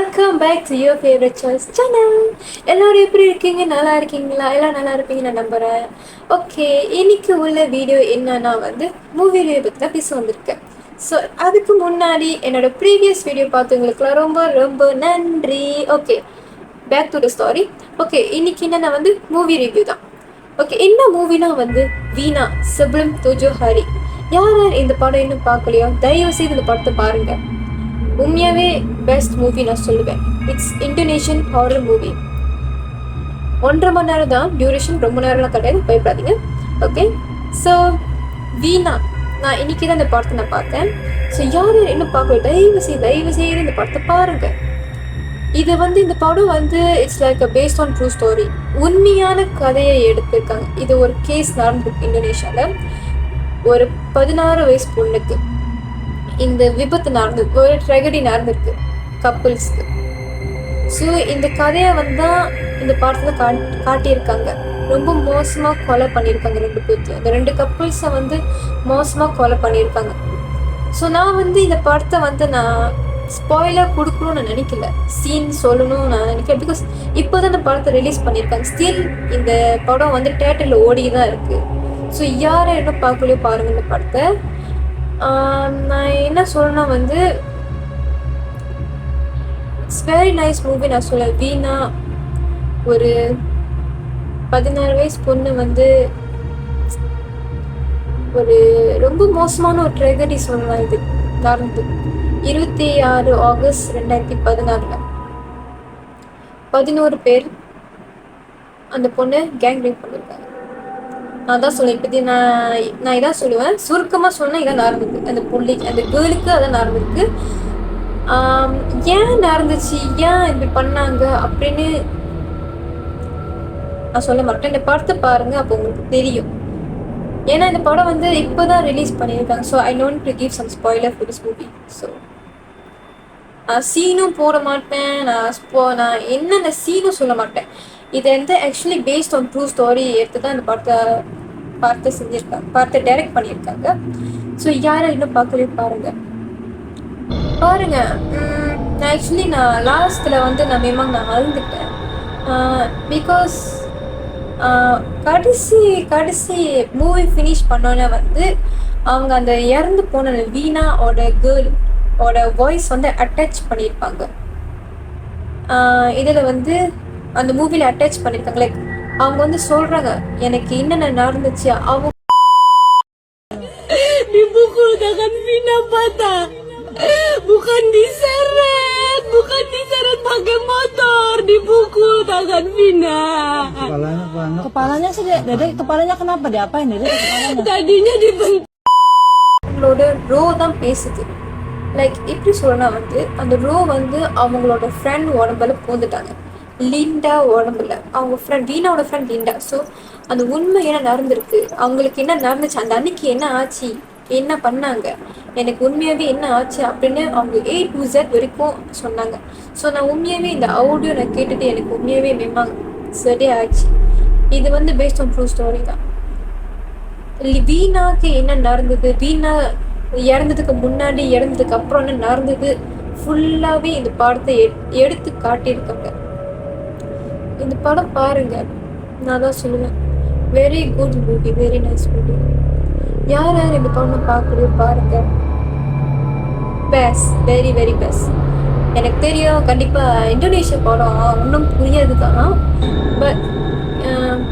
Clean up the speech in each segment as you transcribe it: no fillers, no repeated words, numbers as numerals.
Welcome back to your favourite choice channel. எல்லோரும் எப்படி இருக்கீங்க? நல்லா இருக்கீங்களா? எல்லாம் நல்லா இருப்பீங்க நான் நம்புகிறேன். ஓகே, இன்னைக்கு உள்ள வீடியோ என்னன்னா மூவி ரிவ்யூ பற்றி தான் பேச வந்திருக்கேன். ஸோ அதுக்கு முன்னாடி என்னோட ப்ரீவியஸ் வீடியோ பார்த்தவங்களுக்குலாம் ரொம்ப ரொம்ப நன்றி. Okay, back to the story. Okay, இன்னைக்கு என்னன்னா மூவி ரிவ்யூ தான். ஓகே, என்ன மூவினா வீணா சப்ளம் தோஜோ ஹாரி. யார் யார் இந்த படம் இன்னும் பார்க்கலையோ தயவு செய்து இந்த படத்தை பாருங்க. உண்மையாகவே பெஸ்ட் மூவி நான் சொல்லுவேன். It's Indonesian horror movie. 1.5 மணி நேரம் தான் டியூரேஷன், ரொம்ப நேரம்லாம் கிடையாது, பயப்படாதீங்க. ஓகே, ஸோ வீணா நான் இன்னைக்கு தான் இந்த படத்தை நான் பார்த்தேன். ஸோ யார் யார் இன்னும் பார்க்கல தயவு செய்து இந்த படத்தை பாருங்க. இது இந்த படம் it's like a based on true story. உண்மையான கதையை எடுத்திருக்காங்க. இது ஒரு கேஸ் நடந்திருக்கு இந்தோனேஷியாவில். ஒரு 16 வயசு பொண்ணுக்கு இந்த விபத்து நடந்திருக்கு, ஒரு ட்ரெகடி நடந்திருக்கு கப்புள்ஸ்க்கு. ஸோ இந்த கதையை தான் இந்த படத்தில் காட்டியிருக்காங்க. ரொம்ப மோசமாக கொலை பண்ணியிருக்காங்க 2 பேர்த்தையும். அந்த 2 கப்புள்ஸை மோசமாக கொலை பண்ணியிருக்காங்க. ஸோ நான் இந்த படத்தை நான் ஸ்பாயிலாக கொடுக்கணும்னு நான் நினைக்கல, சீன் சொல்லணும்னு நான் நினைக்கல. பிகாஸ் இப்போ தான் இந்த படத்தை ரிலீஸ் பண்ணியிருக்காங்க. ஸ்டில் இந்த படம் தியேட்டரில் ஓடி தான் இருக்குது. ஸோ யாரை என்ன பார்க்கலையோ பாருங்கள் இந்த படத்தை. நான் என்ன சொல்லணும்னா இட்ஸ் வெரி நைஸ் மூவி நான் சொல்லுவேன். வீணா ஒரு 16 வயசு பொண்ணு ஒரு ரொம்ப மோசமான ஒரு ட்ரெகடி சொல்லலாம். இது நடந்து 26 ஆகஸ்ட் 2014 11 பேர் அந்த பொண்ணு கேங் ரேப் பண்ணியிருக்காங்க. நான் தான் சொல்லுவேன், இப்போதைக்கு நான் இதான் சொல்லுவேன். சுருக்கமாக சொன்னால் இதான் நடந்திருக்கு. அந்த பிள்ளைக்கு, அந்த கேர்ளுக்கு அதான் நடந்திருக்கு. ஏன் நடந்துச்சு, ஏன் இப்படி பண்ணாங்க அப்படின்னு நான் சொல்ல மாட்டேன். இந்த படத்தை பாருங்க, அப்போ உங்களுக்கு தெரியும். ஏன்னா இந்த படம் இப்போதான் ரிலீஸ் பண்ணியிருக்காங்க. So I don't to give some spoiler for this movie. So நான் சீனும் போட மாட்டேன், நான் என்னென்ன சீனும் சொல்ல மாட்டேன். இது actually based on true story எடுத்து தான் இந்த படத்தை செஞ்சுருக்காங்க, படத்தை டைரக்ட் பண்ணியிருக்காங்க. ஸோ யாரை இன்னும் பார்க்கவே பாருங்க. நான் லாஸ்ட்டில் நான் அழுந்துட்டேன். பிகாஸ் கடைசி மூவி ஃபினிஷ் பண்ணோன்னே அவங்க அந்த இறந்து போன வீணாவோட கேர்ளோட வாய்ஸ் அட்டாச் பண்ணியிருப்பாங்க. இதில் அந்த மூவியில் அட்டாச் பண்ணியிருக்காங்க. லைக் அவங்க சொல்கிறாங்க எனக்கு என்னென்ன நடந்துச்சு. அவங்க dipukul tangan Vina patah, bukan diseret pakai motor, dipukul tangan Vina. Kepalanya sih Dede, kepalanya kenapa diapain Dede kepalanya? Tadinya dibentuk. அவங்களோட ரோ தான் பேசுது. லைக் எப்படி சொல்லணும்னா அந்த ரோ அவங்களோட ஃப்ரெண்ட் உடம்புல பூந்துட்டாங்க. லிண்டா உடம்புல அவங்க ஃப்ரெண்ட், வீணாவோட ஃப்ரெண்ட் லிண்டா. ஸோ அந்த உண்மை என்ன நடந்திருக்கு, அவங்களுக்கு என்ன நடந்துச்சு, அந்த அன்னைக்கு என்ன ஆச்சு, என்ன பண்ணாங்க, எனக்கு உண்மையாகவே என்ன ஆச்சு அப்படின்னு அவங்க A to Z வரைக்கும் சொன்னாங்க. ஸோ நான் உண்மையாகவே இந்த ஆடியோ நான் கேட்டுட்டு எனக்கு உண்மையாகவே மேமாங்க சரி ஆச்சு. இது பேஸ்ட் ஆன் ட்ரூ ஸ்டோரி தான். வீணாக்கு என்ன நடந்தது, வீணா இறந்ததுக்கு முன்னாடி இறந்ததுக்கு அப்புறம் என்ன நடந்தது, ஃபுல்லாகவே இந்த படத்தை எடுத்து காட்டியிருக்காங்க. இந்த படம் பாருங்க, நான் தான் சொல்லுவேன். Very good movie, very nice movie. யார் யார் இந்த படம் பார்க்கலையோ பாருங்க. Best, very very best. எனக்கு தெரியும் கண்டிப்பாக இந்தோனேஷியா படம் ஒன்றும் புரியாது தான், பட்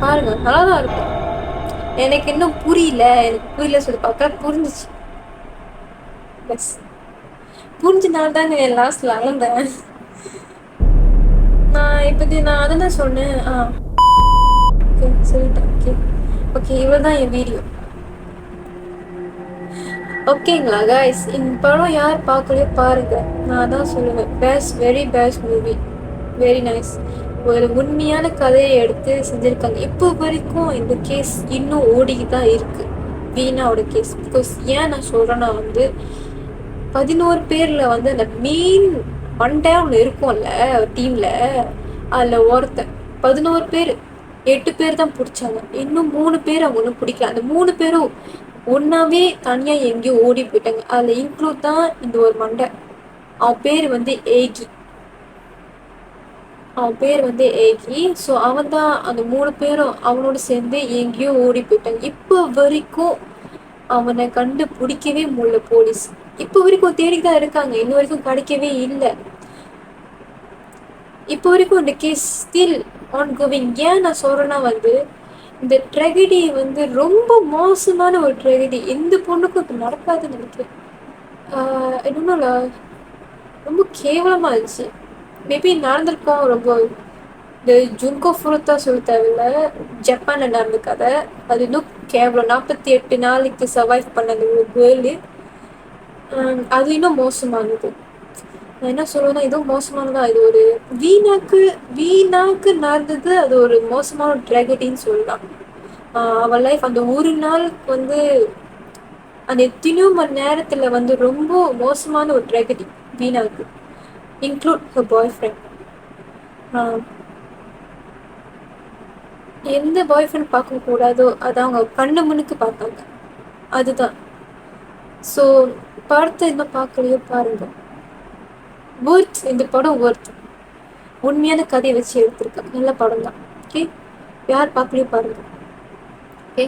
பாருங்க நல்லா தான் இருக்கும். எனக்கு இன்னும் புரியல சொல்லி பார்த்தா புரிஞ்சிச்சு. பஸ் புரிஞ்சனால தான் நான் லாஸ்ட்ல அழந்தேன். நான் அதை தான் சொன்னேன். ஓகே சொல்லிட்டேன். ஓகே இவ்வளோ தான் என் வீடியோ. ஓகேங்களா கைஸ், இந்த படம் யார் பார்க்கலையோ பாருங்க. நான் தான் சொல்லுவேன் best, very best movie, very nice. ஒரு உண்மையான கதையை எடுத்து செஞ்சுருக்காங்க. இப்போ வரைக்கும் இந்த கேஸ் இன்னும் ஓடிக்கிட்டு தான் இருக்கு, வீணாவோட கேஸ். பிகாஸ் ஏன் நான் சொல்கிறேன்னா 11 பேரில் அந்த மெயின் மண்டே ஒன்று இருக்கும்ல டீமில், அதில் ஒருத்தன் 11 பேர் 8 பேர் தான் பிடிச்சாங்க. இன்னும் 3 பேர் அவங்க ஒன்றும் பிடிக்கல. அந்த 3 பேரும் ஒன்றாவே தனியாக எங்கேயோ ஓடி போயிட்டாங்க. அதில் இன்க்ளூட் தான் இந்த ஒரு மண்டை. அவன் பேர் ஏகி. அவன் பேர் வந்து ஏகி. ஸோ அவன் தான் அந்த 3 பேரும் அவனோட சேர்ந்து எங்கேயோ ஓடி போயிட்டாங்க. இப்போ வரைக்கும் அவனை கண்டுபிடிக்கவே முடியல போலீஸ். இப்போ வரைக்கும் தேடிட்டு தான் இருக்காங்க, இன்ன வரைக்கும் கிடைக்கவே இல்லை. இப்போ வரைக்கும் இந்த கேஸ் ஸ்டில் ஆன் கோவிங். ஏன் நான் சொல்றேன்னா வந்து இந்த ட்ரெகடி வந்து ரொம்ப மோசமான ஒரு ட்ரெகடி. எந்த பொண்ணுக்கும் இப்போ நடக்காதுன்னு நினைக்கிறேன். என்னொன்னா ரொம்ப கேவலமா இருந்துச்சு. மேபி நடந்திருக்கோம் ரொம்ப. இந்த ஜுன்கோ ஃபுருத்தா சொல்ல தேவையில்ல, ஜப்பானில் நடந்த கதை. அது இன்னும் கேவலம். 48 நாளைக்கு சர்வைவ் பண்ண அந்த ஒரு கேர்ளு, அது இன்னும் மோசமானது. நான் என்ன சொல்லுவேன்னா இதுவும் மோசமானதான். இது ஒரு வீணாக்கு நடந்தது. அது ஒரு மோசமான ட்ராகடின்னு சொல்லலாம். அவள் லைஃப் அந்த ஒரு நாள் வந்து அந்த எத்தனையோ மணி நேரத்தில் வந்து ரொம்ப மோசமான ஒரு ட்ராகடி வீணாக்கு. இன்க்ளூட் ஹர் பாய் ஃப்ரெண்ட். எந்த பாய் ஃப்ரெண்ட் பார்க்கக்கூடாதோ அதை அவங்க கண்ணு முன்னுக்கு பார்த்தாங்க. அதுதான். ஸோ படத்தை இன்னும் பார்க்கலையோ பாருங்க. ஒர்த், இந்த படம் ஒர்த். உண்மையான கதையை வச்சு எடுத்திருக்கேன். நல்ல படம் தான். ஓகே, யார் பார்க்கலையோ பாருங்க. ஓகே,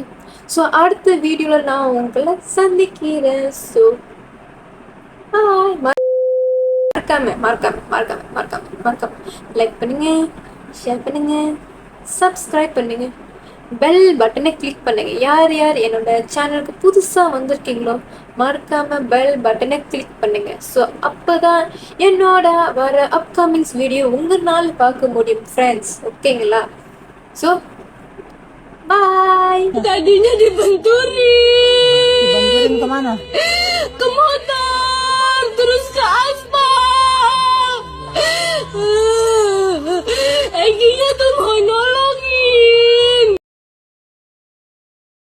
ஸோ அடுத்த வீடியோவில் நான் உங்களை சந்திக்கிறேன். ஸோ மறக்காம லைக் பண்ணுங்க, ஷேர் பண்ணுங்க, சப்ஸ்கிரைப் பண்ணுங்க, பெல் பட்டனை கிளிக் பண்ணுங்க. யார் யார் என்னோட சேனலுக்கு புதுசாக வந்திருக்கீங்களோ மறக்காம பெல் பட்டனை கிளிக் பண்ணுங்க. ஸோ அப்போதான் என்னோட வர அப்கமிங்ஸ் வீடியோ உங்களால் பார்க்க முடியும் ஃப்ரெண்ட்ஸ். ஓகேங்களா? So bye. Tadinya dibenturin. Dibanturin kemana? Ke motor, terus ke aspal.